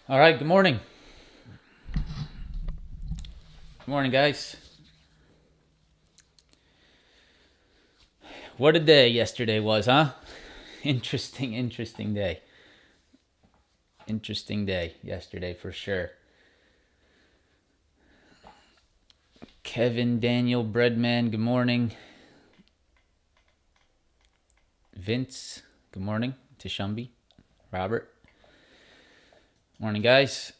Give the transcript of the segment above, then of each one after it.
All right, good morning. Good morning, guys. What a day yesterday was, huh? Interesting day. Interesting day yesterday for sure. Kevin, Daniel, Breadman, good morning. Vince, good morning. Tishumbi, Robert. Morning, guys.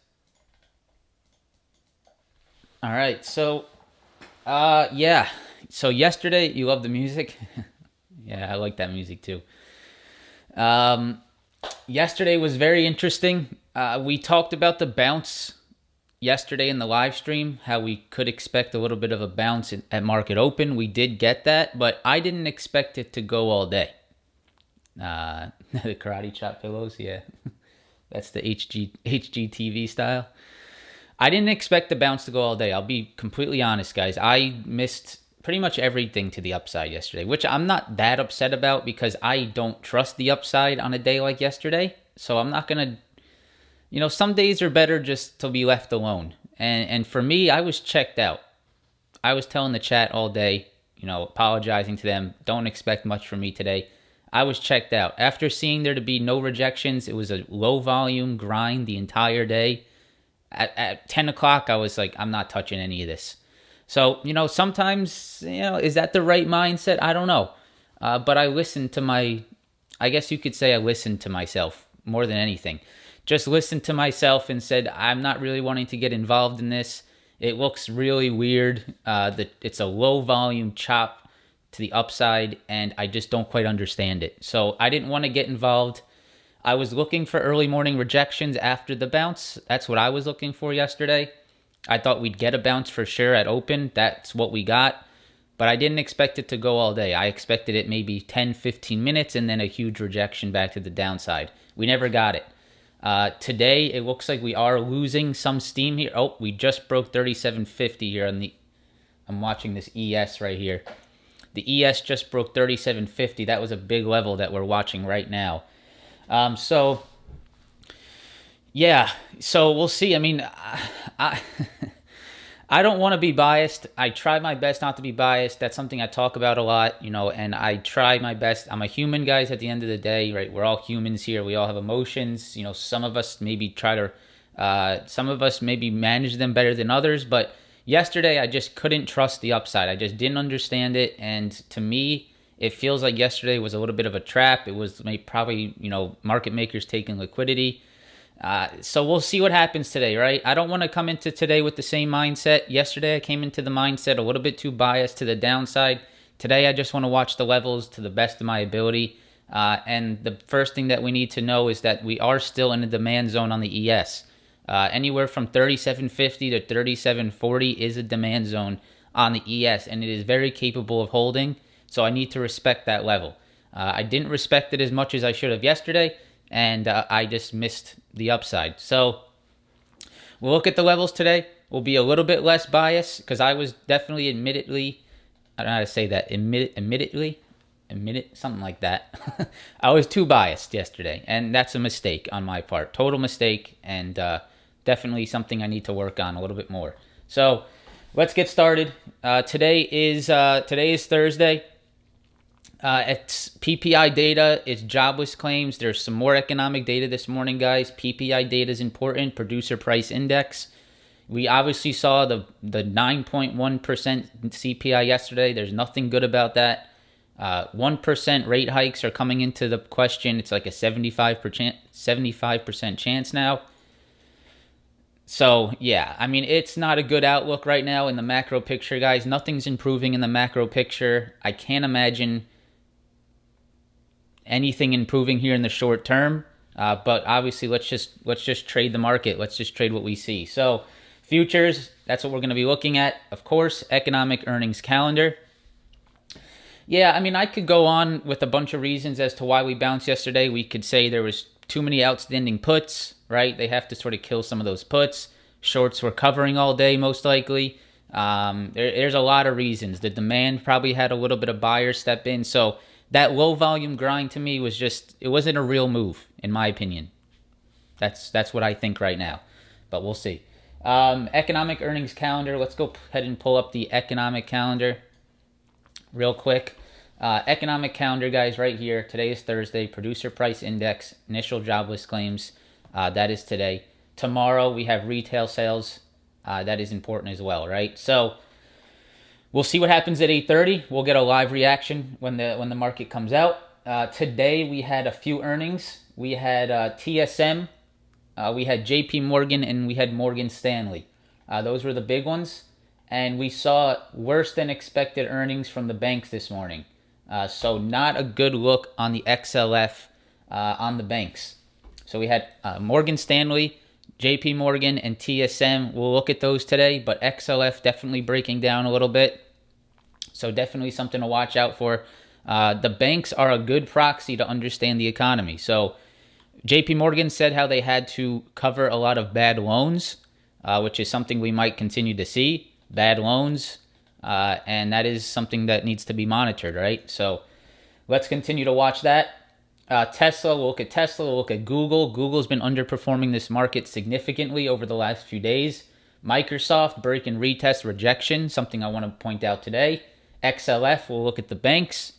All right, yeah. So yesterday, you love the music? Yeah, I like that music too. Um, Yesterday was very interesting. We talked about the bounce yesterday in the live stream, how we could expect a little bit of a bounce at market open. We did get that, but I didn't expect it to go all day. The karate chop pillows, yeah. That's the HGTV style. I didn't expect the bounce to go all day. I'll be completely honest, guys. I missed pretty much everything to the upside yesterday, which I'm not that upset about because I don't trust the upside on a day like yesterday. So I'm not going to, some days are better just to be left alone. And for me, I was checked out. I was telling the chat all day, apologizing to them. Don't expect much from me today. I was checked out. After seeing there to be no rejections, it was a low volume grind the entire day. At 10 o'clock, I was like, I'm not touching any of this. So, sometimes, is that the right mindset? I don't know. But I guess you could say I listened to myself more than anything. Just listened to myself and said, I'm not really wanting to get involved in this. It looks really weird. That it's a low volume chop to the upside, and I just don't quite understand it. So I didn't want to get involved. I was looking for early morning rejections after the bounce. That's what I was looking for yesterday. I thought we'd get a bounce for sure at open. That's what we got. But I didn't expect it to go all day. I expected it maybe 10, 15 minutes and then a huge rejection back to the downside. We never got it. Today, it looks like we are losing some steam here. Oh, we just broke 37.50 here on the... I'm watching this ES right here. The ES just broke 37.50. That was a big level that we're watching right now. Yeah, so we'll see. I mean, I I don't want to be biased. I try my best not to be biased. That's something I talk about a lot, and I try my best. I'm a human, guys, at the end of the day, right? We're all humans here. We all have emotions. Some of us maybe some of us maybe manage them better than others. But yesterday, I just couldn't trust the upside. I just didn't understand it. And to me, it feels like yesterday was a little bit of a trap. It was probably, market makers taking liquidity. So we'll see what happens today, right? I don't want to come into today with the same mindset. Yesterday, I came into the mindset a little bit too biased to the downside. Today, I just want to watch the levels to the best of my ability. And the first thing that we need to know is that we are still in a demand zone on the ES. Anywhere from 37.50 to 37.40 is a demand zone on the ES, and it is very capable of holding. So I need to respect that level. I didn't respect it as much as I should have yesterday, and I just missed the upside. So we'll look at the levels today. We'll be a little bit less biased because I was definitely I don't know how to say that, something like that. I was too biased yesterday, and that's a mistake on my part. Total mistake, and definitely something I need to work on a little bit more. So let's get started. Today is Thursday. It's PPI data, it's jobless claims. There's some more economic data this morning, guys. PPI data is important, producer price index. We obviously saw the 9.1% CPI yesterday. There's nothing good about that. 1% rate hikes are coming into the question. It's like a 75% chance now. So, yeah, I mean, it's not a good outlook right now in the macro picture, guys. Nothing's improving in the macro picture. I can't imagine anything improving here in the short term. But obviously, let's just trade the market. Let's just trade what we see. So futures, that's what we're going to be looking at. Of course, economic earnings calendar. Yeah, I mean, I could go on with a bunch of reasons as to why we bounced yesterday. We could say there was too many outstanding puts, right? They have to sort of kill some of those puts. Shorts were covering all day, most likely. There's a lot of reasons. The demand probably had a little bit of buyers step in. So that low volume grind to me it wasn't a real move, in my opinion. That's what I think right now, but we'll see. Economic earnings calendar. Let's go ahead and pull up the economic calendar real quick. Economic calendar, guys, right here. Today is Thursday. Producer price index, initial jobless claims. That is today. Tomorrow we have retail sales. That is important as well, right? So we'll see what happens at 8:30. We'll get a live reaction when the market comes out. Today we had a few earnings. We had TSM, we had JP Morgan, and we had Morgan Stanley. Those were the big ones. And we saw worse than expected earnings from the banks this morning. So not a good look on the XLF on the banks. So we had Morgan Stanley, JP Morgan, and TSM. We'll look at those today, but XLF definitely breaking down a little bit. So definitely something to watch out for. The banks are a good proxy to understand the economy. So JP Morgan said how they had to cover a lot of bad loans, which is something we might continue to see. Bad loans, and that is something that needs to be monitored, right? So let's continue to watch that. Tesla, we'll look at Tesla, we'll look at Google. Google's been underperforming this market significantly over the last few days. Microsoft, break and retest rejection, something I want to point out today. XLF, we'll look at the banks.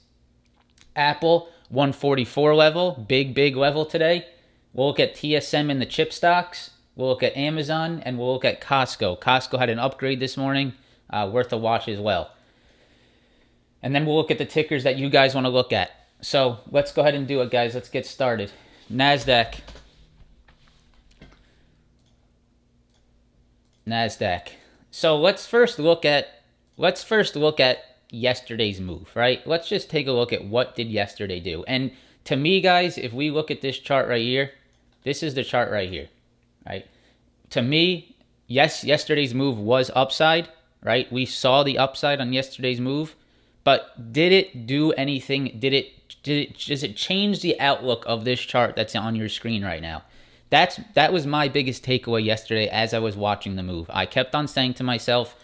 Apple, 144 level, big level today. We'll look at TSM in the chip stocks. We'll look at Amazon, and we'll look at Costco. Costco had an upgrade this morning, worth a watch as well. And then we'll look at the tickers that you guys want to look at. So let's go ahead and do it, guys. Let's get started. Nasdaq. So let's first look at yesterday's move, right? Let's just take a look at what did yesterday do. And to me, guys, if we look at this chart right here, this is the chart right here, right? To me, yes, yesterday's move was upside, right? We saw the upside on yesterday's move, but did it do anything? Does it change the outlook of this chart that's on your screen right now? That was my biggest takeaway yesterday as I was watching the move. I kept on saying to myself,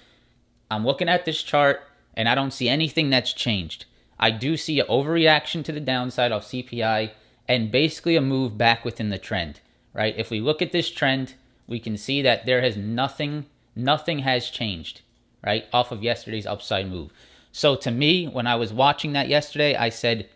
I'm looking at this chart and I don't see anything that's changed. I do see an overreaction to the downside of CPI and basically a move back within the trend, right? If we look at this trend, we can see that there has nothing has changed, right, off of yesterday's upside move. So to me, when I was watching that yesterday, I said,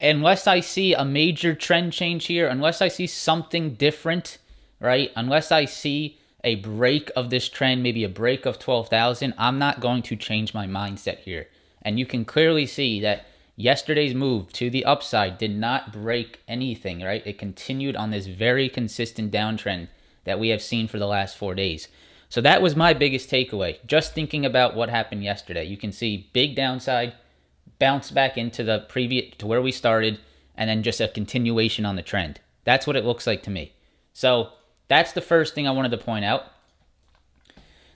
unless I see a major trend change here, unless I see something different, right, unless I see a break of this trend, maybe a break of 12,000, I'm not going to change my mindset here. And you can clearly see that yesterday's move to the upside did not break anything, right? It continued on this very consistent downtrend that we have seen for the last 4 days. So that was my biggest takeaway, just thinking about what happened yesterday. You can see big downside, bounce back into the previous, to where we started, and then just a continuation on the trend. That's what it looks like to me. So that's the first thing I wanted to point out.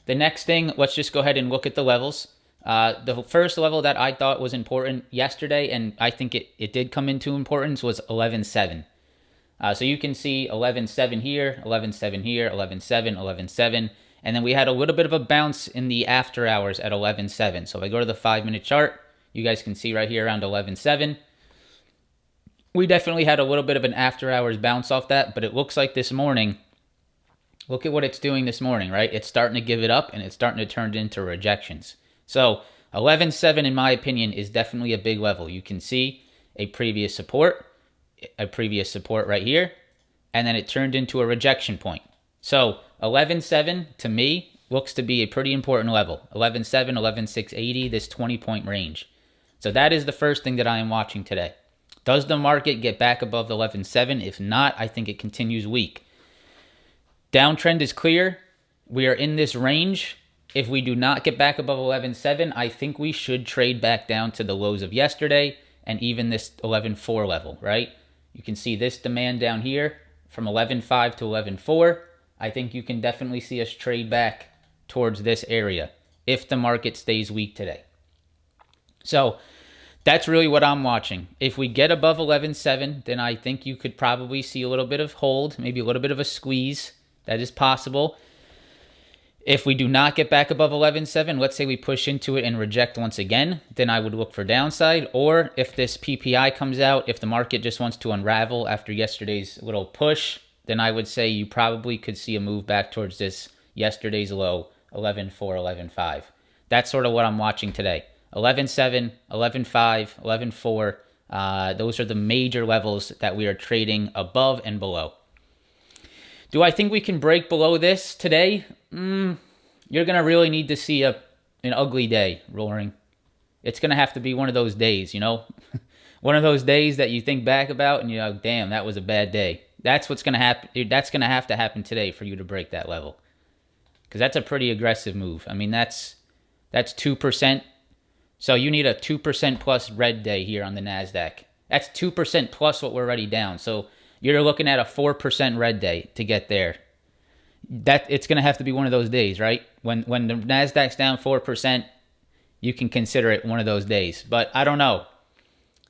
The next thing, let's just go ahead and look at the levels. The first level that I thought was important yesterday, and I think it did come into importance, was 11.7. So you can see 11.7 here, 11.7 here, 11.7, 11.7, and then we had a little bit of a bounce in the after hours at 11.7. So if I go to the 5-minute chart, you guys can see right here around 11.7. We definitely had a little bit of an after hours bounce off that, but it looks like this morning, look at what it's doing this morning, right? It's starting to give it up, and it's starting to turn it into rejections. So 11.7, in my opinion, is definitely a big level. You can see a previous support right here, and then it turned into a rejection point. So 11.7, to me, looks to be a pretty important level. 11.7, 11.680, this 20-point range. So that is the first thing that I am watching today. Does the market get back above the 11.7? If not, I think it continues weak. Downtrend is clear. We are in this range. If we do not get back above 11.7, I think we should trade back down to the lows of yesterday and even this 11.4 level, right? You can see this demand down here from 11.5 to 11.4. I think you can definitely see us trade back towards this area if the market stays weak today. So that's really what I'm watching. If we get above 11.7, then I think you could probably see a little bit of hold, maybe a little bit of a squeeze. That is possible. If we do not get back above 11.7, let's say we push into it and reject once again, then I would look for downside. Or if this PPI comes out, if the market just wants to unravel after yesterday's little push, then I would say you probably could see a move back towards this yesterday's low, 11.4, 11.5. That's sort of what I'm watching today. 11.7, 11.5, 11.4. Those are the major levels that we are trading above and below. Do I think we can break below this today? You're going to really need to see an ugly day, Roaring. It's going to have to be one of those days, one of those days that you think back about and you're like, damn, that was a bad day. That's what's going to happen. That's going to have to happen today for you to break that level. Because that's a pretty aggressive move. I mean, that's 2%. So you need a 2% plus red day here on the Nasdaq. That's 2% plus what we're already down. So you're looking at a 4% red day to get there. It's going to have to be one of those days, right? When the Nasdaq's down 4%, you can consider it one of those days. But I don't know.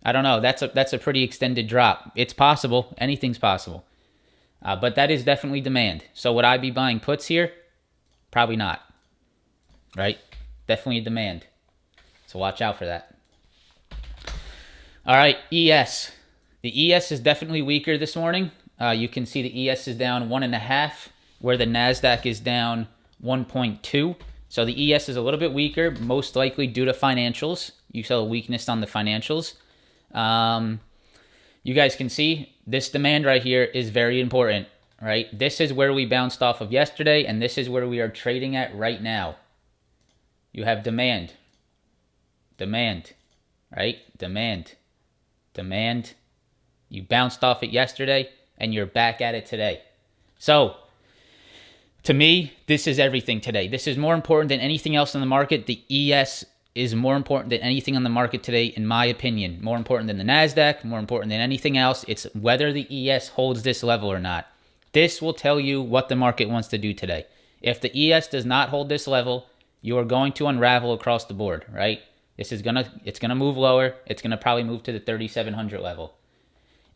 That's a pretty extended drop. It's possible. Anything's possible. But that is definitely demand. So would I be buying puts here? Probably not. Right? Definitely a demand. So watch out for that. All right, ES. The ES is definitely weaker this morning. You can see the ES is down 1.5, where the Nasdaq is down 1.2. So the ES is a little bit weaker, most likely due to financials. You saw a weakness on the financials. You guys can see this demand right here is very important, right? This is where we bounced off of yesterday, and this is where we are trading at right now. You have demand, right? Demand. You bounced off it yesterday, and you're back at it today. So, to me, this is everything today. This is more important than anything else in the market. The ES is more important than anything on the market today, in my opinion. More important than the Nasdaq, more important than anything else. It's whether the ES holds this level or not. This will tell you what the market wants to do today. If the ES does not hold this level, you are going to unravel across the board, right? It's gonna move lower. It's gonna probably move to the 3,700 level.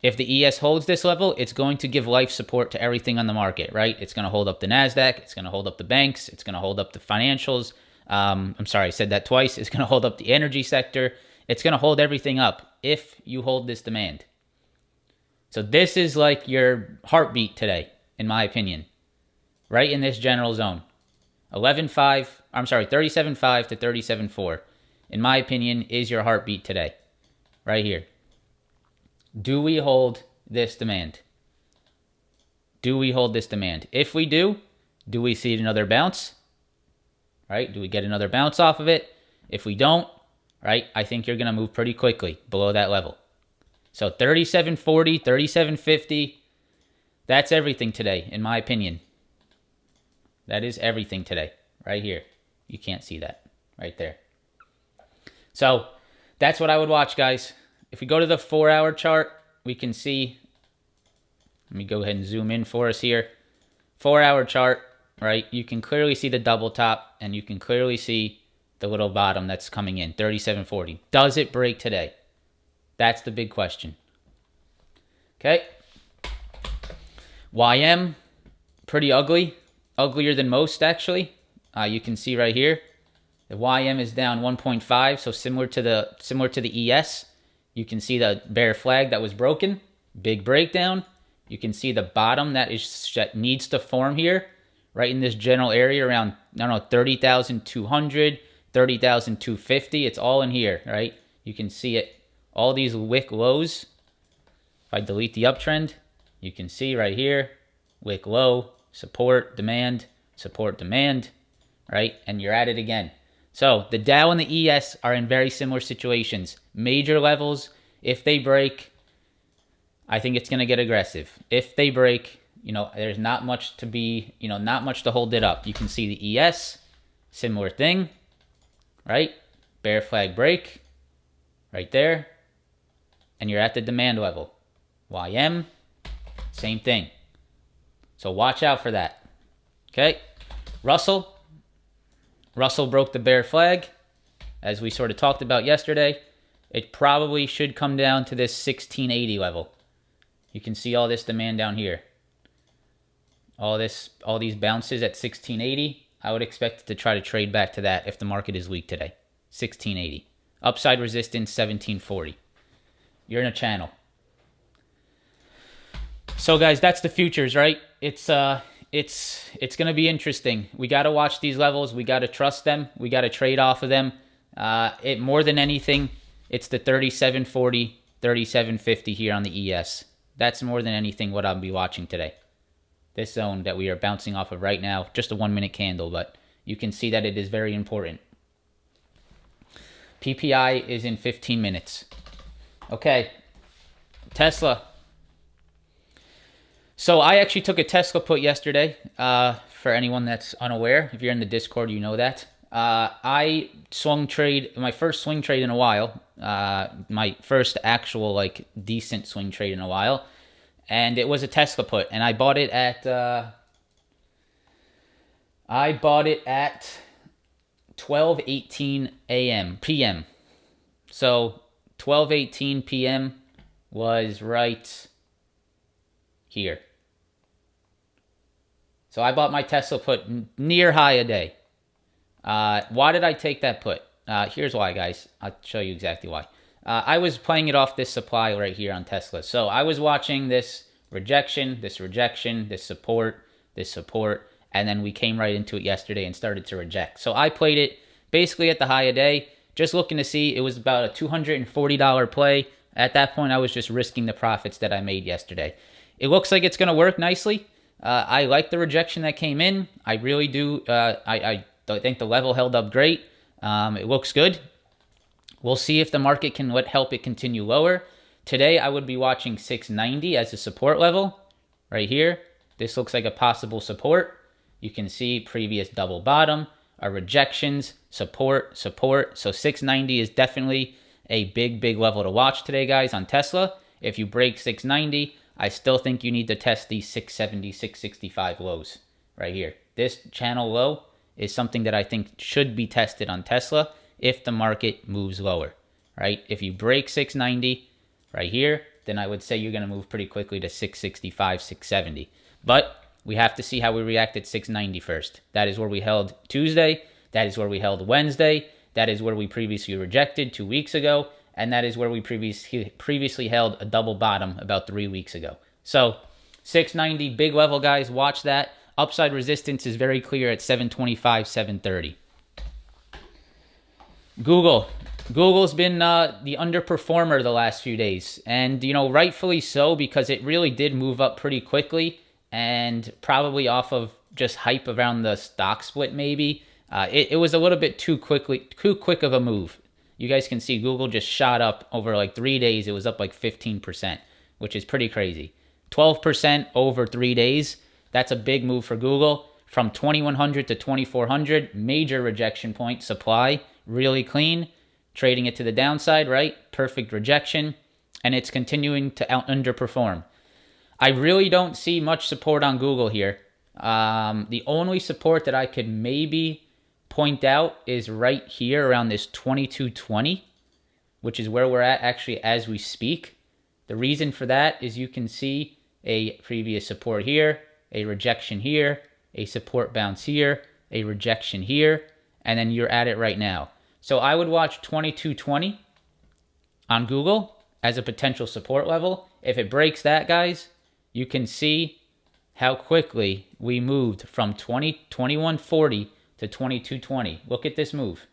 If the ES holds this level, it's going to give life support to everything on the market, right? It's going to hold up the Nasdaq. It's going to hold up the banks. It's going to hold up the financials. I'm sorry, I said that twice. It's going to hold up the energy sector. It's going to hold everything up if you hold this demand. So this is like your heartbeat today, in my opinion, right in this general zone. 37.5 to 37.4, in my opinion, is your heartbeat today, right here. Do we hold this demand? If we do we see another bounce? Right? Do we get another bounce off of it? If we don't, right, I think you're going to move pretty quickly below that level. So 37.40, 37.50, that's everything today, in my opinion. That is everything today, right here. You can't see that right there. So that's what I would watch, guys. If we go to the 4-hour chart, we can see, let me go ahead and zoom in for us here. 4-hour chart, right? You can clearly see the double top, and you can clearly see the little bottom that's coming in, 37.40. Does it break today? That's the big question. Okay. YM, pretty ugly. Uglier than most, actually. You can see right here. The YM is down 1.5, so similar to the ES. You can see the bear flag that was broken. Big breakdown. You can see the bottom that needs to form here, right in this general area around, 30,200, 30,250. It's all in here, right? You can see it. All these wick lows. If I delete the uptrend, you can see right here, wick low, support, demand, right? And you're at it again. So the Dow and the ES are in very similar situations. Major levels, if they break, I think it's going to get aggressive. If they break, there's not much to hold it up. You can see the ES, similar thing, right? Bear flag break, right there. And you're at the demand level. YM, same thing. So watch out for that. Okay? Russell broke the bear flag, as we sort of talked about yesterday. It probably should come down to this 1680 level. You can see all this demand down here. All these bounces at 1680. I would expect it to try to trade back to that if the market is weak today. 1680. Upside resistance 1740. You're in a channel. So guys, that's the futures, right? It's going to be interesting. We got to watch these levels. We got to trust them. We got to trade off of them. It more than anything, it's the 37.40, 37.50 here on the ES. That's more than anything what I'll be watching today. This zone that we are bouncing off of right now, just a 1 minute candle, but you can see that it is very important. PPI is in 15 minutes. Okay, Tesla. So I actually took a Tesla put yesterday. For anyone that's unaware, if you're in the Discord, you know that. I swung trade, my first swing trade in a while. My first actual like decent swing trade in a while, and it was a Tesla put, and I bought it at 12:18 p.m. So 12:18 p.m. was right here. So I bought my Tesla put near high a day. Why did I take that put? Here's why, guys. I'll show you exactly why. I was playing it off this supply right here on Tesla. So I was watching this rejection, this support, and then we came right into it yesterday and started to reject. So I played it basically at the high a day, just looking to see. It was about a $240 play. At that point, I was just risking the profits that I made yesterday. It looks like it's going to work nicely. I like the rejection that came in. I really do. I think the level held up great. It looks good. We'll see if the market can help it continue lower. Today, I would be watching 690 as a support level right here. This looks like a possible support. You can see previous double bottom, our rejections, support. So 690 is definitely a big level to watch today, guys, on Tesla. If you break 690, I still think you need to test these 670, 665 lows right here. This channel low is something that I think should be tested on Tesla if the market moves lower, right? If you break 690 right here, then I would say you're going to move pretty quickly to 665, 670. But we have to see how we react at 690 first. That is where we held Tuesday. That is where we held Wednesday. That is where we previously rejected 2 weeks ago. And that is where we previously held a double bottom about 3 weeks ago. So 690, big level, guys. Watch that. Upside resistance is very clear at 725, 730. Google's been the underperformer the last few days. And, rightfully so, because it really did move up pretty quickly and probably off of just hype around the stock split maybe. It was a little bit too quick of a move. You guys can see Google just shot up over like 3 days. It was up like 15%, which is pretty crazy. 12% over 3 days. That's a big move for Google. From 2100 to 2400, major rejection point, supply, really clean. Trading it to the downside, right? Perfect rejection. And it's continuing to underperform. I really don't see much support on Google here. The only support that I could maybe point out is right here around this 2220, which is where we're at actually as we speak. The reason for that is you can see a previous support here, a rejection here, a support bounce here, a rejection here, and then you're at it right now. So I would watch 2220 on Google as a potential support level. If it breaks that, guys, you can see how quickly we moved from 2140 to 2220. Look at this move.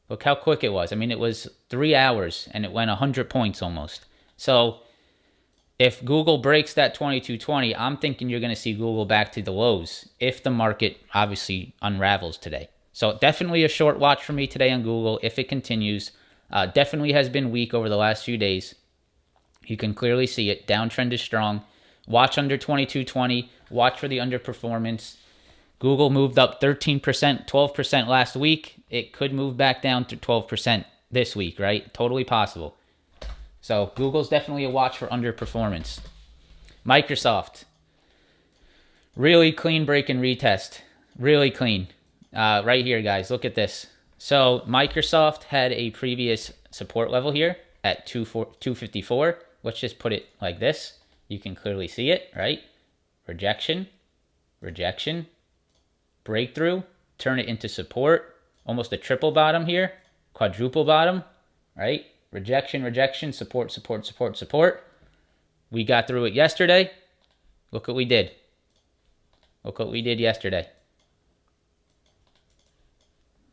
Look how quick it was. I mean, it was 3 hours and it went 100 points almost. So if Google breaks that 2220, I'm thinking you're going to see Google back to the lows if the market obviously unravels today. So definitely a short watch for me today on Google if it continues. Definitely has been weak over the last few days. You can clearly see it. Downtrend is strong. Watch under 2220. Watch for the underperformance. Google moved up 13%, 12% last week. It could move back down to 12% this week, right? Totally possible. So Google's definitely a watch for underperformance. Microsoft. Really clean break and retest. Really clean. Right here, guys. Look at this. So Microsoft had a previous support level here at 254. Let's just put it like this. You can clearly see it, right? Rejection. Rejection. Breakthrough, turn it into support, almost a triple bottom here, quadruple bottom, right? Rejection, support. We got through it yesterday. Look what we did. Look what we did yesterday.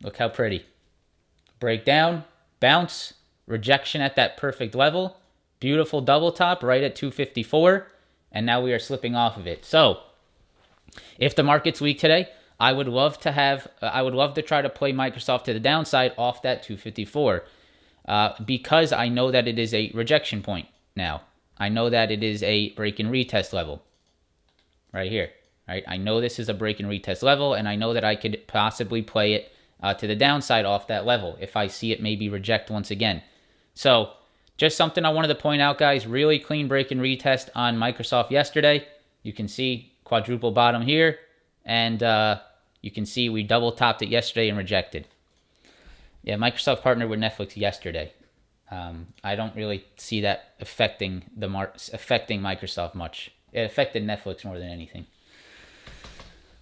Look how pretty. Breakdown, bounce, rejection at that perfect level, beautiful double top right at 254, and now we are slipping off of it. So, if the market's weak today, I would love to try to play Microsoft to the downside off that 254, because I know that it is a rejection point now. I know that it is a break and retest level right here. Right? I know this is a break and retest level, and I know that I could possibly play it to the downside off that level if I see it maybe reject once again. So just something I wanted to point out, guys. Really clean break and retest on Microsoft yesterday. You can see quadruple bottom here, and you can see we double topped it yesterday and rejected. Yeah, Microsoft partnered with Netflix yesterday. I don't really see that affecting Microsoft much. It affected Netflix more than anything.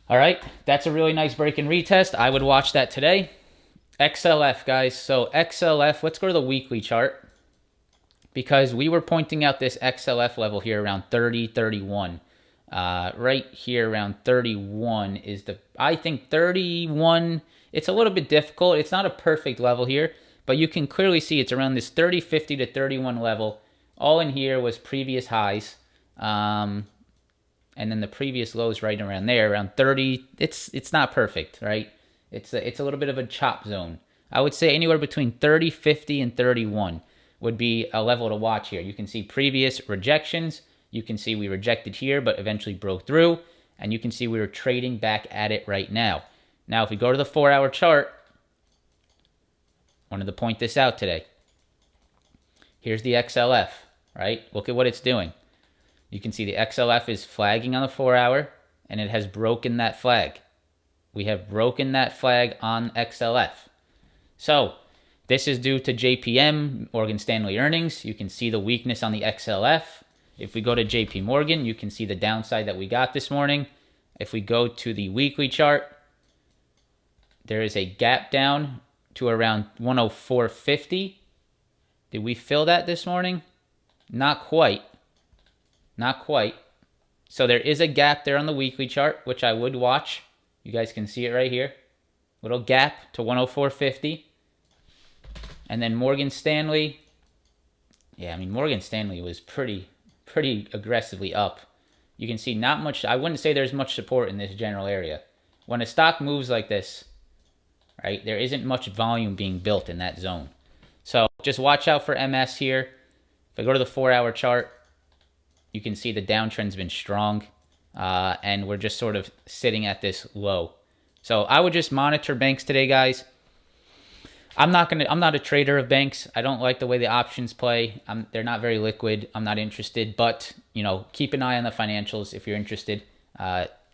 All right, that's a really nice break and retest. I would watch that today. XLF, guys. So XLF, let's go to the weekly chart, because we were pointing out this XLF level here around 30, 31. Right here around 31 is I think 31, it's a little bit difficult. It's not a perfect level here, but you can clearly see it's around this 30, 50 to 31 level. All in here was previous highs. And then the previous lows right around there, around 30. It's not perfect, right? It's a little bit of a chop zone. I would say anywhere between 30, 50, and 31 would be a level to watch here. You can see previous rejections. You can see we rejected here, but eventually broke through. And you can see we were trading back at it right now. Now, if we go to the 4-hour chart, I wanted to point this out today. Here's the XLF, right? Look at what it's doing. You can see the XLF is flagging on the 4-hour, and it has broken that flag. We have broken that flag on XLF. So this is due to JPM, Morgan Stanley earnings. You can see the weakness on the XLF. If we go to JP Morgan, you can see the downside that we got this morning. If we go to the weekly chart, there is a gap down to around 104.50. Did we fill that this morning? Not quite. Not quite. So there is a gap there on the weekly chart, which I would watch. You guys can see it right here. Little gap to 104.50. And then Morgan Stanley. Yeah, I mean, Morgan Stanley was pretty aggressively up. You can see not much. I wouldn't say there's much support in this general area. When a stock moves like this, right, there isn't much volume being built in that zone. So just watch out for MS here. If I go to the 4-hour chart, you can see the downtrend's been strong, and we're just sort of sitting at this low. So I would just monitor banks today, guys. I'm not a trader of banks. I don't like the way the options play. They're not very liquid. I'm not interested, but keep an eye on the financials if you're interested.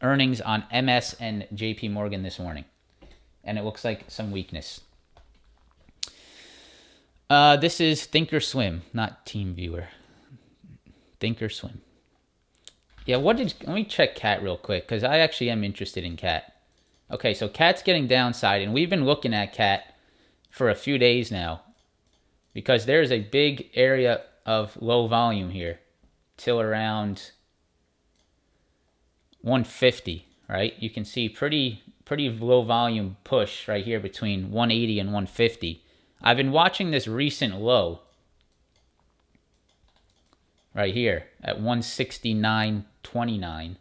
Earnings on MS and JP Morgan this morning, and it looks like some weakness. This is Thinkorswim, not TeamViewer. Thinkorswim. Yeah, let me check CAT real quick, because I actually am interested in CAT. Okay, so CAT's getting downside, and we've been looking at CAT for a few days now, because there's a big area of low volume here till around 150, right? You can see pretty low volume push right here between 180 and 150. I've been watching this recent low right here at 169.29.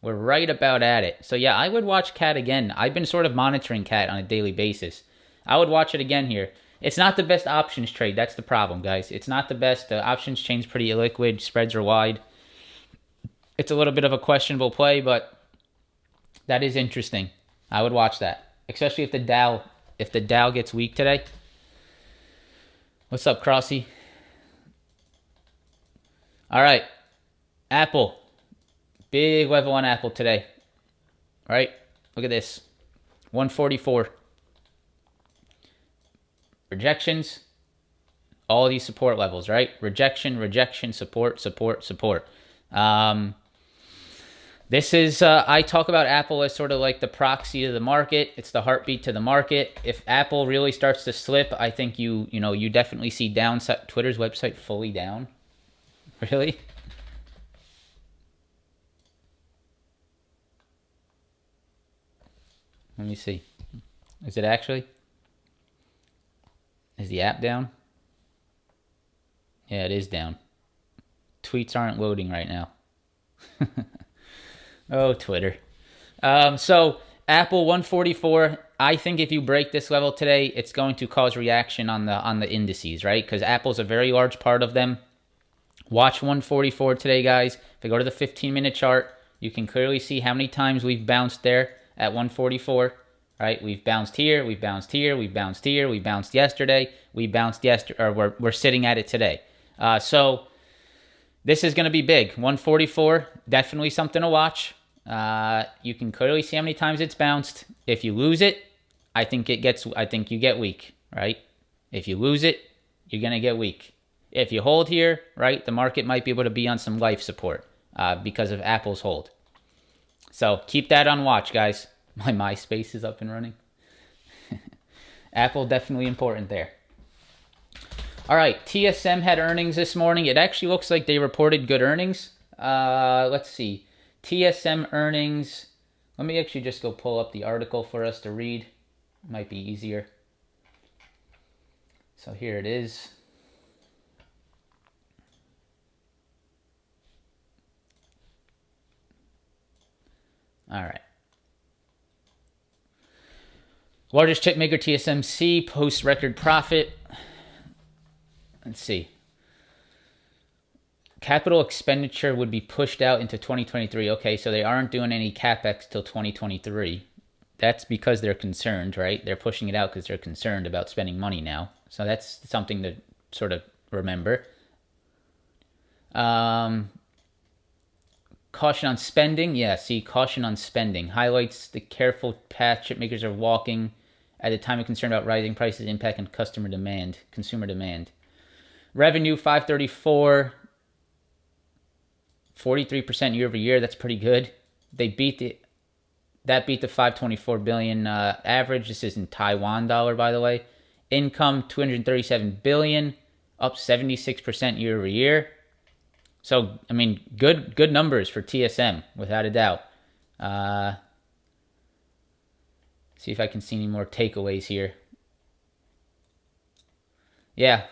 We're right about at it. So yeah, I would watch CAT again. I've been sort of monitoring CAT on a daily basis. I would watch it again here. It's not the best options trade. That's the problem, guys. It's not the best. The options chain's pretty illiquid. Spreads are wide. It's a little bit of a questionable play, but that is interesting. I would watch that, especially if the Dow gets weak today. What's up, Crossy? All right, Apple. Big level on Apple today. All right, look at this. 144. Rejections. All these support levels, right? Rejection, rejection, support, support, support. This is, I talk about Apple as sort of like the proxy to the market. It's the heartbeat to the market. If Apple really starts to slip, I think you definitely see downside. Twitter's website fully down. Really? Let me see. Is it actually? Is the app down? Yeah, it is down. Tweets aren't loading right now. Oh, Twitter. So Apple 144. I think if you break this level today, it's going to cause reaction on the indices, right? Because Apple's a very large part of them. Watch 144 today, guys. If I go to the 15-minute chart, you can clearly see how many times we've bounced there at 144. Right? We've bounced here, we've bounced here, we've bounced here, we bounced yesterday, we bounced yesterday, or we're sitting at it today. So this is going to be big. 144, definitely something to watch. You can clearly see how many times it's bounced. If you lose it, I think you get weak, right? If you lose it, you're going to get weak. If you hold here, right, the market might be able to be on some life support because of Apple's hold. So keep that on watch, guys. My MySpace is up and running. Apple definitely important there. All right, TSM had earnings this morning. It actually looks like they reported good earnings. Let's see. TSM earnings. Let me actually just go pull up the article for us to read. Might be easier. So here it is. All right. Largest chip maker TSMC posts record profit. Let's see. Capital expenditure would be pushed out into 2023. Okay, so they aren't doing any CapEx till 2023. That's because they're concerned, right? They're pushing it out because they're concerned about spending money now. So that's something to sort of remember. Caution on spending. Yeah, see, caution on spending. Highlights the careful path chip makers are walking at a time of concern about rising prices impact on consumer demand. Revenue 534, 43% year over year. That's pretty good. That beat the 524 billion average. This is in Taiwan dollar, by the way. Income 237 billion, up 76% year over year. So, I mean, good numbers for TSM, without a doubt. See if I can see any more takeaways here. Yeah.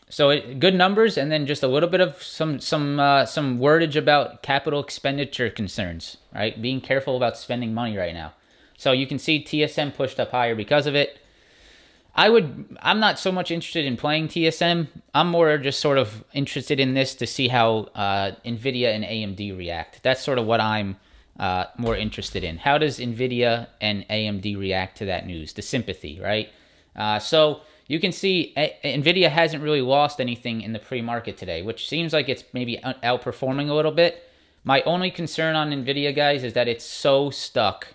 So good numbers, and then just a little bit of some wordage about capital expenditure concerns, right? Being careful about spending money right now. So you can see TSM pushed up higher because of it. I'm not so much interested in playing TSM. I'm more just sort of interested in this to see how NVIDIA and AMD react. That's sort of what I'm more interested in. How does NVIDIA and AMD react to that news? The sympathy, right? So you can see NVIDIA hasn't really lost anything in the pre-market today, which seems like it's maybe outperforming a little bit. My only concern on NVIDIA, guys, is that it's so stuck.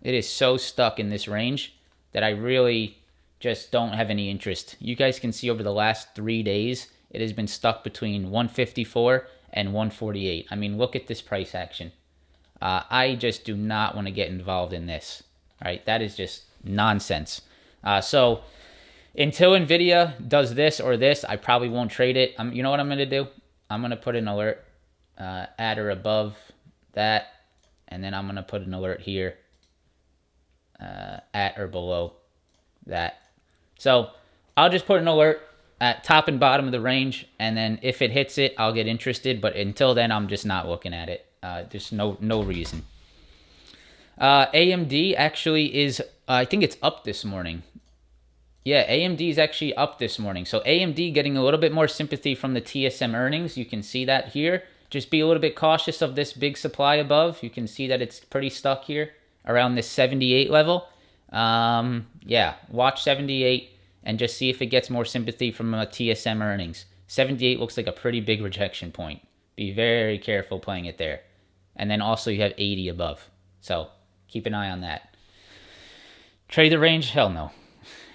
It is so stuck in this range that I really just don't have any interest. You guys can see over the last 3 days, it has been stuck between 154 and 148. I mean, look at this price action. I just do not want to get involved in this, right? That is just nonsense. So until NVIDIA does this or this, I probably won't trade it. You know what I'm going to do? I'm going to put an alert at or above that, and then I'm going to put an alert here at or below that. So I'll just put an alert at top and bottom of the range, and then if it hits it, I'll get interested. But until then, I'm just not looking at it. There's no reason. AMD actually is, I think it's up this morning. Yeah, AMD is actually up this morning. So AMD getting a little bit more sympathy from the TSM earnings. You can see that here. Just be a little bit cautious of this big supply above. You can see that it's pretty stuck here around this 78 level. Yeah, watch 78 and just see if it gets more sympathy from TSM earnings. 78 looks like a pretty big rejection point. Be very careful playing it there. And then also you have 80 above. So keep an eye on that. Trade the range? Hell no.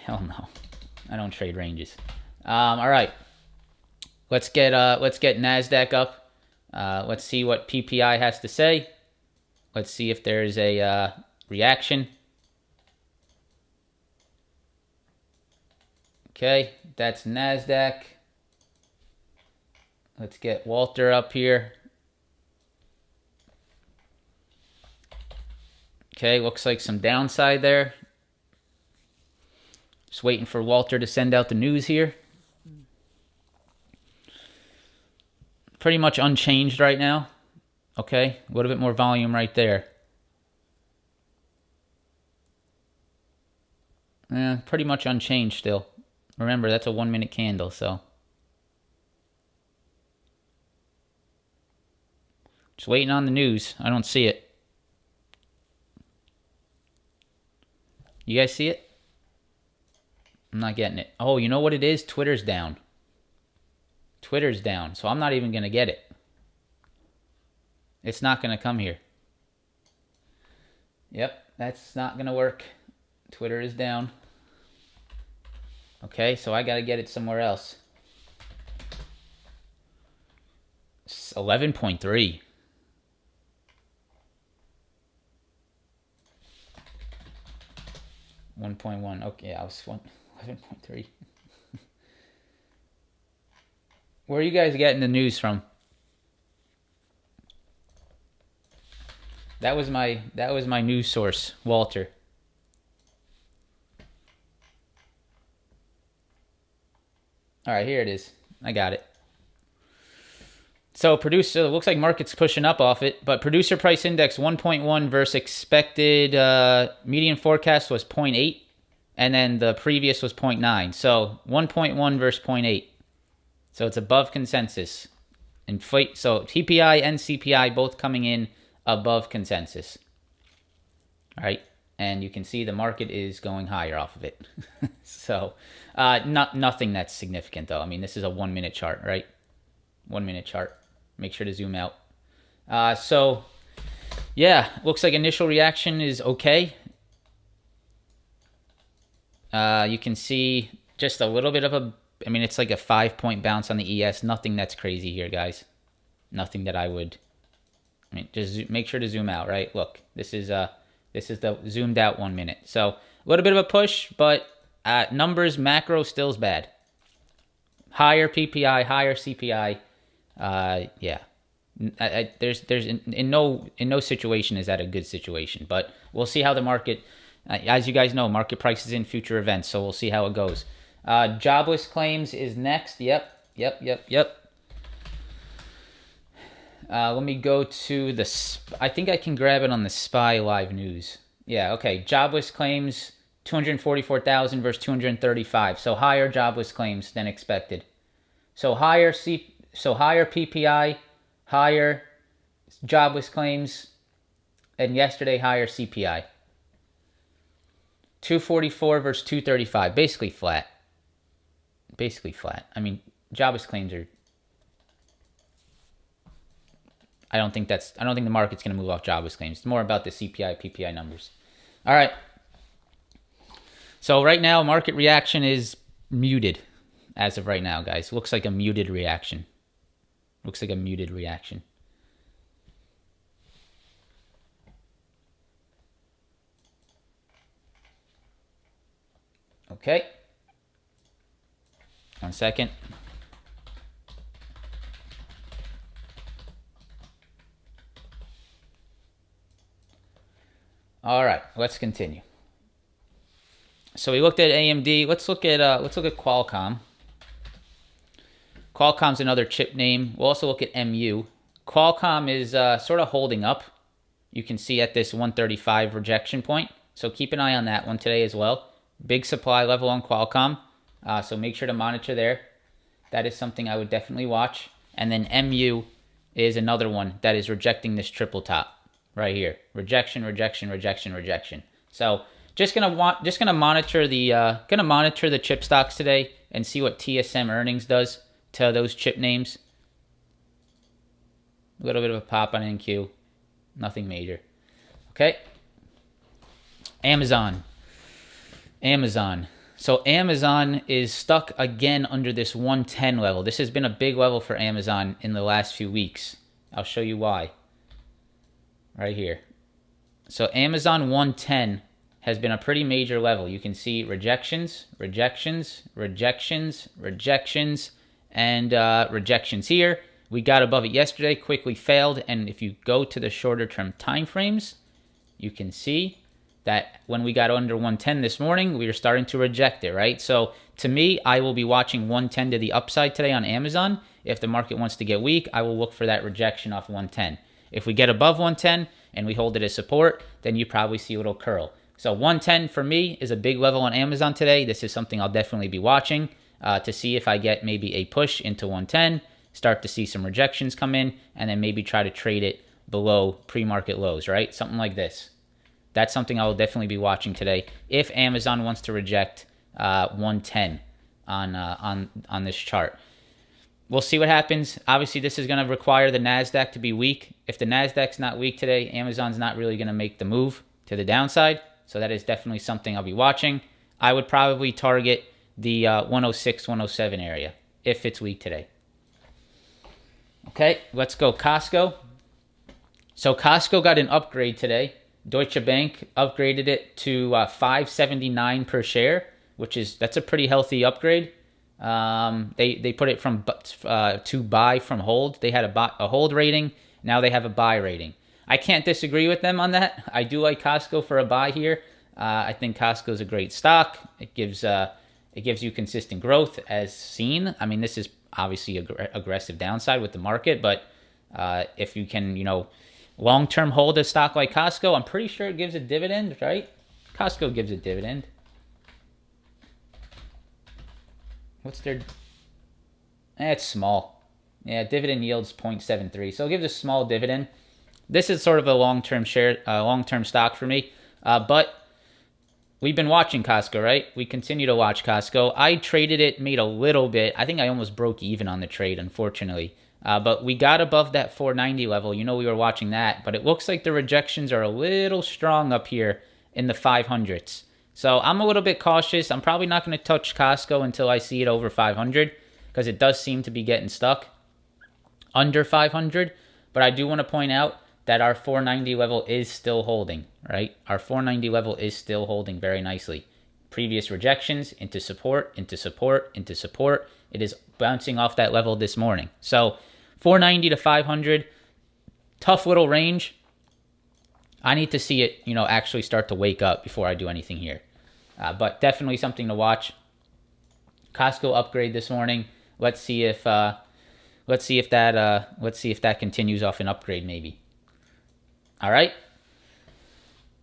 Hell no. I don't trade ranges. All right. Let's get Nasdaq up. Let's see what PPI has to say. Let's see if there's a reaction. Okay, that's Nasdaq. Let's get Walter up here. Okay, looks like some downside there. Just waiting for Walter to send out the news here. Pretty much unchanged right now. Okay, a little bit more volume right there. Yeah, pretty much unchanged still. Remember, that's a 1 minute candle, so. Just waiting on the news. I don't see it. You guys see it? I'm not getting it. Oh, you know what it is? Twitter's down. Twitter's down, so I'm not even going to get it. It's not going to come here. Yep, that's not going to work. Twitter is down. Okay, so I got to get it somewhere else. 11.3. $1.1. Okay, I was 11.3. Where are you guys getting the news from? That was my news source, Walter. All right, here it is. I got it. So producer, looks like market's pushing up off it, but producer price index 1.1 versus expected median forecast was 0.8, and then the previous was 0.9. So 1.1 versus 0.8. So it's above consensus. So PPI and CPI both coming in above consensus. All right, and you can see the market is going higher off of it. So nothing that's significant though. I mean, this is a 1 minute chart, right? 1 minute chart. Make sure to zoom out. So, yeah, looks like initial reaction is okay. You can see just a little bit of it's like a 5-point bounce on the ES. Nothing that's crazy here, guys. Nothing that just make sure to zoom out, right? Look, this is the zoomed out 1 minute. So, a little bit of a push, but numbers, macro still's bad. Higher PPI, higher CPI. Yeah, there's in no situation is that a good situation, but we'll see how the market, as you guys know, market prices in future events, so we'll see how it goes. Jobless claims is next. Yep. Let me go to I think I can grab it on the SPY Live News. Yeah, okay. Jobless claims 244,000 versus 235, so higher jobless claims than expected. So higher PPI, higher jobless claims, and yesterday higher CPI. 244 versus 235, basically flat. I mean, jobless claims are. I don't think the market's going to move off jobless claims. It's more about the CPI, PPI numbers. All right. So right now, market reaction is muted. As of right now, guys, looks like a muted reaction. Okay. 1 second. All right, let's continue. So we looked at AMD. Let's look at Qualcomm. Qualcomm's another chip name. We'll also look at MU. Qualcomm is sort of holding up. You can see at this 135 rejection point. So keep an eye on that one today as well. Big supply level on Qualcomm. So make sure to monitor there. That is something I would definitely watch. And then MU is another one that is rejecting this triple top right here. Rejection. So just gonna monitor the chip stocks today and see what TSM earnings does to those chip names. A little bit of a pop on NQ. Nothing major. Okay. Amazon. So Amazon is stuck again under this 110 level. This has been a big level for Amazon in the last few weeks. I'll show you why. Right here. So Amazon 110 has been a pretty major level. You can see rejections, and rejections here. We got above it yesterday, quickly failed, and if you go to the shorter term time frames, you can see that when we got under 110 this morning, we were starting to reject it, right? So to me, I will be watching 110 to the upside today on Amazon. If the market wants to get weak, I will look for that rejection off 110. If we get above 110 and we hold it as support, then you probably see a little curl. So 110 for me is a big level on Amazon today. This is something I'll definitely be watching to see if I get maybe a push into 110, start to see some rejections come in, and then maybe try to trade it below pre-market lows, right? Something like this. That's something I will definitely be watching today if Amazon wants to reject 110 on this chart. We'll see what happens. Obviously, this is going to require the Nasdaq to be weak. If the Nasdaq's not weak today, Amazon's not really going to make the move to the downside. So that is definitely something I'll be watching. I would probably target the 106, 107 area if it's weak today. Okay, let's go Costco. So Costco got an upgrade today. Deutsche Bank upgraded it to $5.79 per share, that's a pretty healthy upgrade. They put it from to buy from hold. They had a hold rating. Now they have a buy rating. I can't disagree with them on that. I do like Costco for a buy here. I think Costco is a great stock. It gives you consistent growth as seen. I mean, this is obviously aggressive downside with the market, but if you can, long-term hold a stock like Costco, I'm pretty sure it gives a dividend, right? Costco gives a dividend. What's their... it's small. Yeah, dividend yield's 0.73, so it gives a small dividend. This is sort of a long-term stock for me, but we've been watching Costco, right? We continue to watch Costco. I traded it, made a little bit. I think I almost broke even on the trade, unfortunately. But we got above that 490 level. We were watching that, but it looks like the rejections are a little strong up here in the 500s. So I'm a little bit cautious. I'm probably not going to touch Costco until I see it over 500 because it does seem to be getting stuck under 500. But I do want to point out that our 490 level is still holding, right? Our 490 level is still holding very nicely. Previous rejections into support, into support, into support. It is bouncing off that level this morning. So 490 to 500, tough little range. I need to see it, actually start to wake up before I do anything here. But definitely something to watch. Costco upgrade this morning. Let's see if that continues off an upgrade maybe. All right.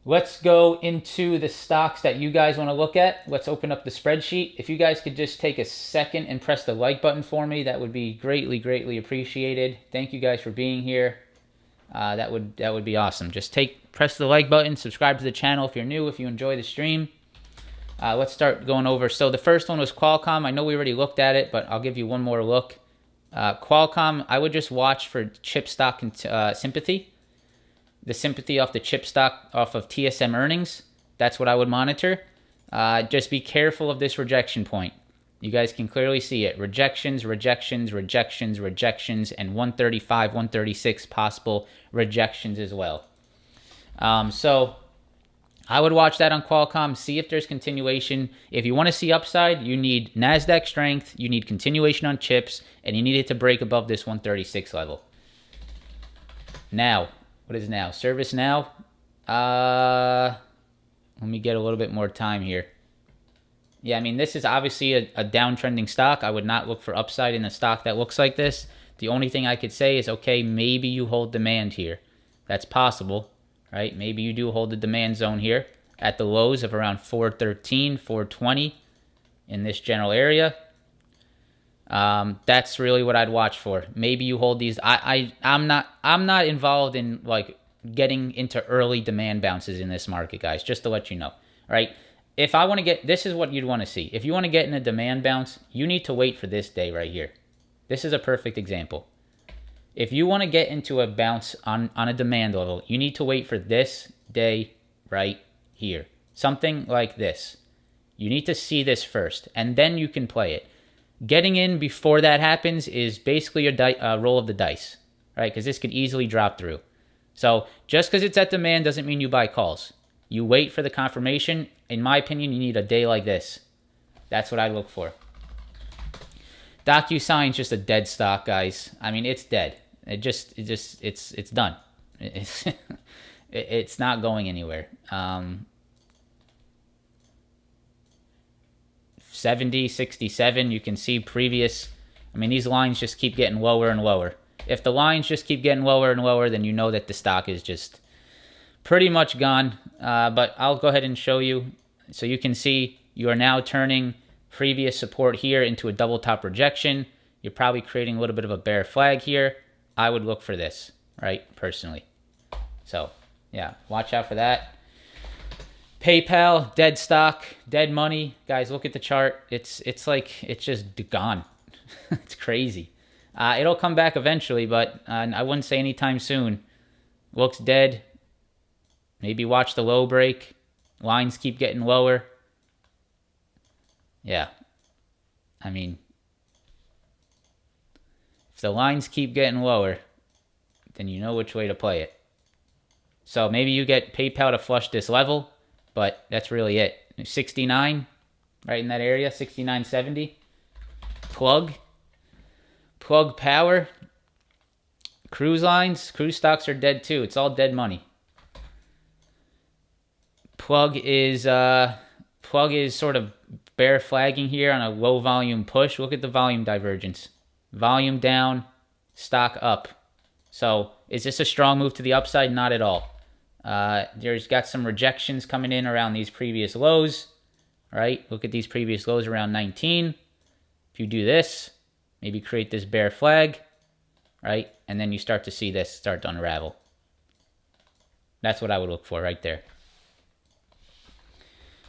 Let's go into the stocks that you guys want to look at. Let's open up the spreadsheet. If you guys could just take a second and press the like button for me, that would be greatly, greatly appreciated. Thank you guys for being here. That would be awesome. Just press the like button, subscribe to the channel if you're new, if you enjoy the stream. Let's start going over. So the first one was Qualcomm. I know we already looked at it, but I'll give you one more look. Qualcomm, I would just watch for chip stock sympathy. The sympathy off the chip stock off of TSM earnings. That's what I would monitor. Just be careful of this rejection point. You guys can clearly see it. Rejections, rejections, rejections, rejections, and 135, 136 possible rejections as well. So I would watch that on Qualcomm, see if there's continuation. If you want to see upside, you need Nasdaq strength, you need continuation on chips, and you need it to break above this 136 level. Now, what is now? Service now. Let me get a little bit more time here. Yeah, I mean, this is obviously a downtrending stock. I would not look for upside in a stock that looks like this. The only thing I could say is, okay, maybe you hold demand here. That's possible, right? Maybe you do hold the demand zone here at the lows of around 413, 420 in this general area. That's really what I'd watch for. Maybe you hold these. I'm not involved in like getting into early demand bounces in this market, guys, just to let you know. All right. If I want to get, this is what you'd want to see. If you want to get in a demand bounce, you need to wait for this day right here. This is a perfect example. If you want to get into a bounce on a demand level, you need to wait for this day right here. Something like this. You need to see this first, and then you can play it. Getting in before that happens is basically a roll of the dice, right? Because this could easily drop through. So just because it's at demand doesn't mean you buy calls. You wait for the confirmation. In my opinion, you need a day like this. That's what I look for. DocuSign's just a dead stock, guys. I mean, it's dead. It's done. It's not going anywhere. 70, 67, you can see previous. I mean, these lines just keep getting lower and lower. If the lines just keep getting lower and lower, then you know that the stock is just pretty much gone. But I'll go ahead and show you. So you can see you are now turning previous support here into a double top rejection. You're probably creating a little bit of a bear flag here. I would look for this, right, personally. So, yeah, watch out for that. PayPal, dead stock, dead money. Guys, look at the chart. It's just gone. It's crazy. It'll come back eventually, but I wouldn't say anytime soon. Looks dead. Maybe watch the low break. Lines keep getting lower. Yeah. I mean, if the lines keep getting lower, then you know which way to play it. So maybe you get PayPal to flush this level, but that's really it. 69, right in that area, 69.70. Plug power. Cruise lines, cruise stocks are dead too. It's all dead money. Plug is sort of bear flagging here on a low volume push. Look at the volume divergence. Volume down, stock up. So is this a strong move to the upside? Not at all. There's got some rejections coming in around these previous lows, right? Look at these previous lows around 19. If you do this, maybe create this bear flag, right? And then you start to see this start to unravel. That's what I would look for right there.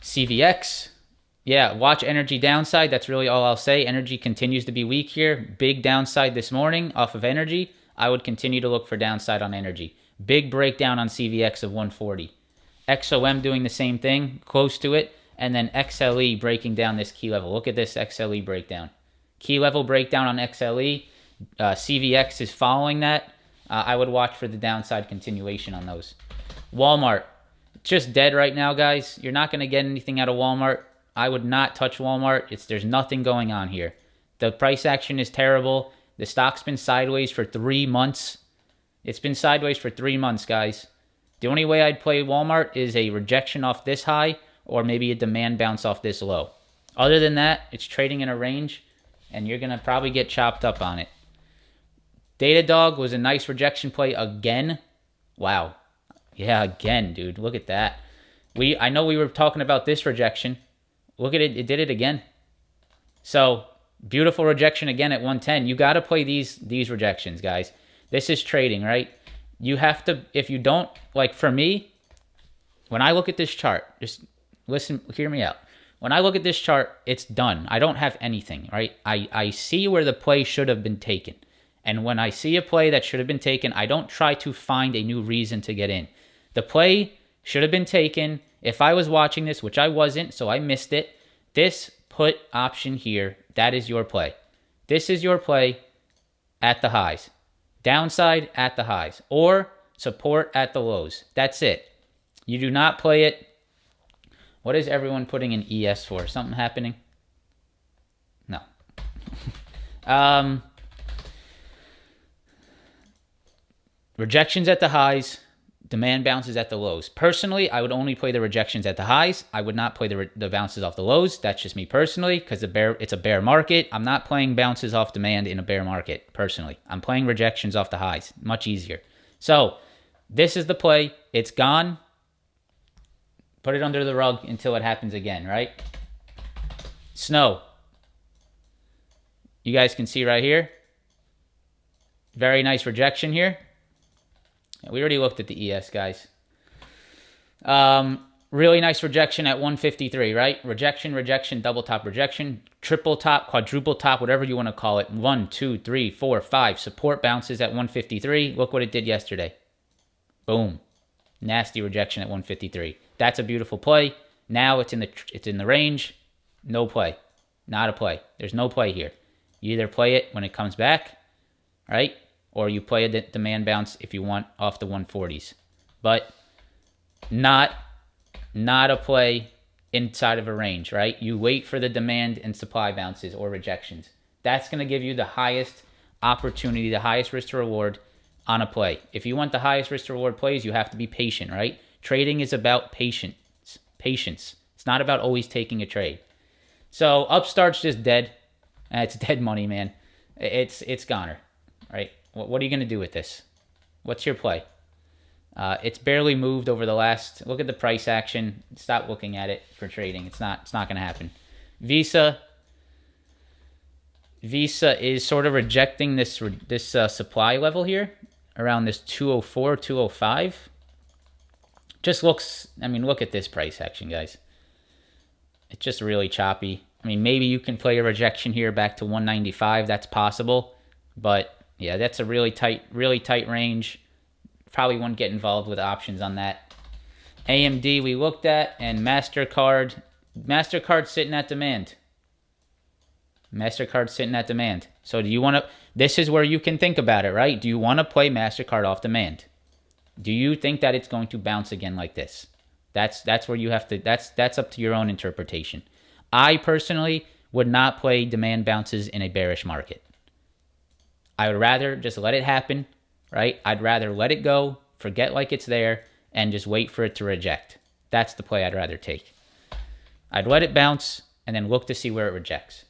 CVX. Yeah, watch energy downside. That's really all I'll say. Energy continues to be weak here. Big downside this morning off of energy. I would continue to look for downside on energy. Big breakdown on CVX of 140. XOM doing the same thing, close to it. And then XLE breaking down this key level. Look at this XLE breakdown. Key level breakdown on XLE. CVX is following that. I would watch for the downside continuation on those. Walmart. Just dead right now, guys. You're not going to get anything out of Walmart. I would not touch Walmart. There's nothing going on here. The price action is terrible. The stock's been sideways for 3 months. It's been sideways for 3 months, guys. The only way I'd play Walmart is a rejection off this high or maybe a demand bounce off this low. Other than that, it's trading in a range, and you're going to probably get chopped up on it. Datadog was a nice rejection play again. Wow. Yeah, again, dude. Look at that. I know we were talking about this rejection. Look at it. It did it again. So, beautiful rejection again at 110. You got to play these rejections, guys. This is trading, right? You have to, if you don't, like for me, when I look at this chart, just listen, hear me out. When I look at this chart, it's done. I don't have anything, right? I see where the play should have been taken. And when I see a play that should have been taken, I don't try to find a new reason to get in. The play should have been taken. If I was watching this, which I wasn't, so I missed it, this put option here, that is your play. This is your play at the highs. Downside at the highs. Or support at the lows. That's it. You do not play it. What is everyone putting in ES for? Something happening? No. Rejections at the highs. Demand bounces at the lows. Personally, I would only play the rejections at the highs. I would not play the bounces off the lows. That's just me personally, because it's a bear market. I'm not playing bounces off demand in a bear market, personally. I'm playing rejections off the highs. Much easier. So, this is the play. It's gone. Put it under the rug until it happens again, right? Snow. You guys can see right here. Very nice rejection here. We already looked at the ES, guys. Really nice rejection at 153, right? Rejection, double top rejection, triple top, quadruple top, whatever you want to call it. 1, 2, 3, 4, 5. Support bounces at 153. Look what it did yesterday. Boom. Nasty rejection at 153. That's a beautiful play. Now it's in the range. No play. Not a play. There's no play here. You either play it when it comes back, right? Or you play a demand bounce if you want off the 140s. But not a play inside of a range, right? You wait for the demand and supply bounces or rejections. That's going to give you the highest opportunity, the highest risk to reward on a play. If you want the highest risk to reward plays, you have to be patient, right? Trading is about patience. Patience. It's not about always taking a trade. So Upstart's just dead. It's dead money, man. It's goner, right? What are you going to do with this? What's your play? It's barely moved over the last. Look at the price action. Stop looking at it for trading. It's not going to happen. Visa is sort of rejecting this supply level here around this 204, 205. Just looks. I mean, look at this price action, guys. It's just really choppy. I mean, maybe you can play a rejection here back to 195. That's possible, but yeah, that's a really tight range. Probably won't get involved with options on that. AMD we looked at, and MasterCard. MasterCard's sitting at demand. MasterCard's sitting at demand. So do you want to... This is where you can think about it, right? Do you want to play MasterCard off demand? Do you think that it's going to bounce again like this? That's where you have to... That's up to your own interpretation. I personally would not play demand bounces in a bearish market. I would rather just let it happen, right? I'd rather let it go, forget like it's there, and just wait for it to reject. That's the play I'd rather take. I'd let it bounce and then look to see where it rejects.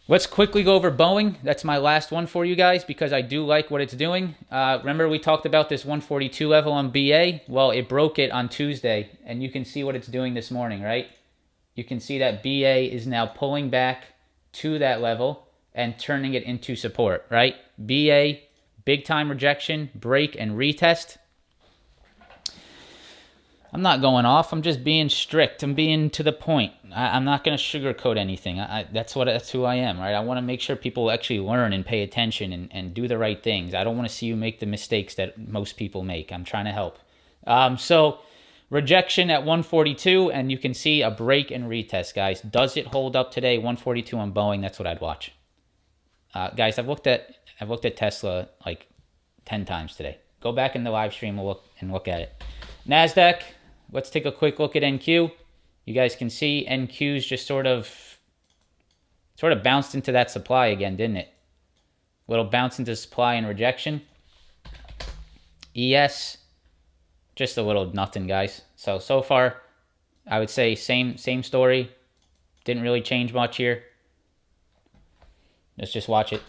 Let's quickly go over Boeing. That's my last one for you guys because I do like what it's doing. Remember we talked about this 142 level on BA? Well, it broke it on Tuesday, and you can see what it's doing this morning, right? You can see that BA is now pulling back to that level and turning it into support, right? BA, big time rejection, break, and retest. I'm not going off. I'm just being strict. I'm being to the point. I'm not going to sugarcoat anything. That's who I am, right? I want to make sure people actually learn and pay attention and do the right things. I don't want to see you make the mistakes that most people make. I'm trying to help. So rejection at 142, and you can see a break and retest, guys. Does it hold up today? 142 on Boeing. That's what I'd watch. Guys, I've looked at Tesla like 10 times today. Go back in the live stream and look at it. Nasdaq. Let's take a quick look at NQ. You guys can see NQ's just sort of bounced into that supply again, didn't it? Little bounce into supply and rejection. ES, just a little nothing, guys. So far, I would say same story. Didn't really change much here. Let's just watch it.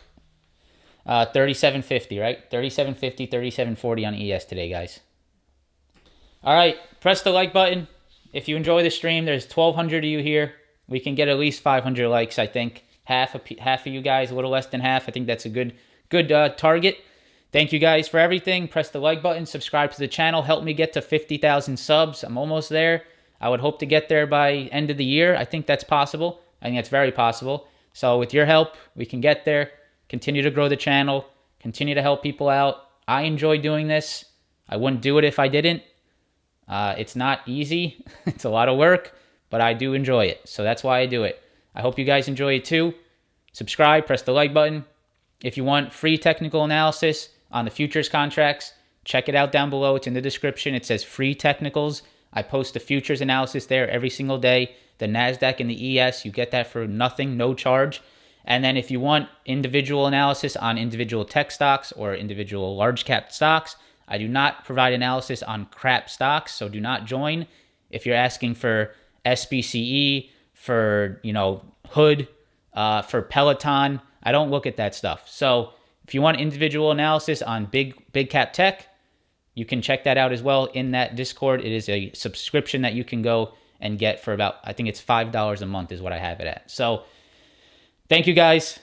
37.50, right? 37.50, 37.40 on ES today, guys. All right, press the like button. If you enjoy the stream, there's 1,200 of you here. We can get at least 500 likes, I think. Half of you guys, a little less than half. I think that's a good target. Thank you guys for everything. Press the like button, subscribe to the channel. Help me get to 50,000 subs. I'm almost there. I would hope to get there by end of the year. I think that's possible. I think that's very possible. So with your help, we can get there. Continue to grow the channel. Continue to help people out. I enjoy doing this. I wouldn't do it if I didn't. It's not easy. It's a lot of work, but I do enjoy it. So that's why I do it. I hope you guys enjoy it too. Subscribe, press the like button. If you want free technical analysis on the futures contracts, check it out down below. It's in the description. It says free technicals. I post the futures analysis there every single day. The Nasdaq and the ES, you get that for nothing, no charge. And then if you want individual analysis on individual tech stocks or individual large cap stocks, I do not provide analysis on crap stocks, so do not join. If you're asking for SBCE, for Hood, for Peloton, I don't look at that stuff. So if you want individual analysis on big cap tech, you can check that out as well in that Discord. It is a subscription that you can go and get for about, I think it's $5 a month is what I have it at. So thank you guys.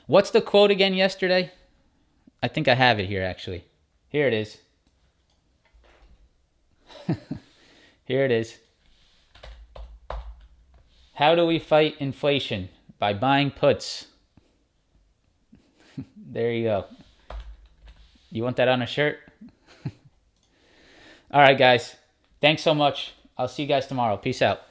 What's the quote again yesterday? I think I have it here actually. Here it is. Here it is. How do we fight inflation? By buying puts. There you go. You want that on a shirt? All right, guys. Thanks so much. I'll see you guys tomorrow. Peace out.